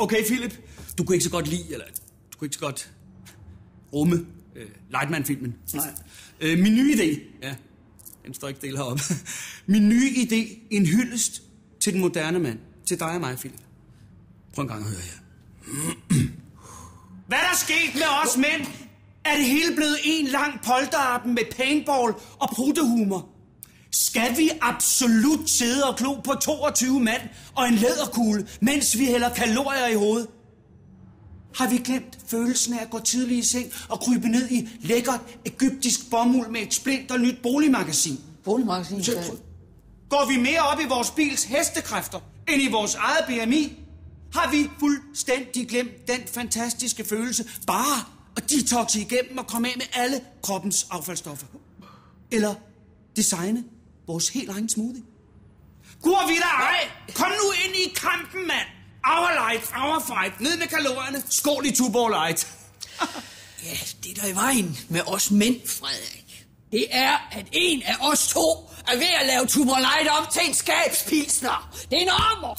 Okay, Philip. Du kunne ikke så godt lide, eller du kunne ikke så godt rumme Lightman-filmen. Nej. Min nye idé, ja, den står ikke del heroppe. Min nye idé, en hyldest til den moderne mand. Til dig og mig, Philip. Prøv en gang at høre her. Hvad er der sket med os mænd? Er det hele blevet en lang polterappen med paintball og pruttehumor? Skal vi absolut sidde og glo på 22 mand og en læderkugle, mens vi hælder kalorier i hovedet? Har vi glemt følelsen af at gå tidligt i seng og krybe ned i lækkert egyptisk bomuld med et splinter nyt boligmagasin? Boligmagasin? Går vi mere op i vores bils hestekræfter end i vores eget BMI? Har vi fuldstændig glemt den fantastiske følelse bare at detoxe igennem og komme af med alle kroppens affaldsstoffer? Eller designe vores helt egen smoothie? Gur vi der ej! Kom nu ind i kampen, mand! Our life, our fight. Ned med kalorierne. Skål i Tuborg Light. Ja, det der i vejen med os mænd, Frederik, det er, at en af os to er ved at lave Tuborg Light om til en skabspilsner. Det er en ommer.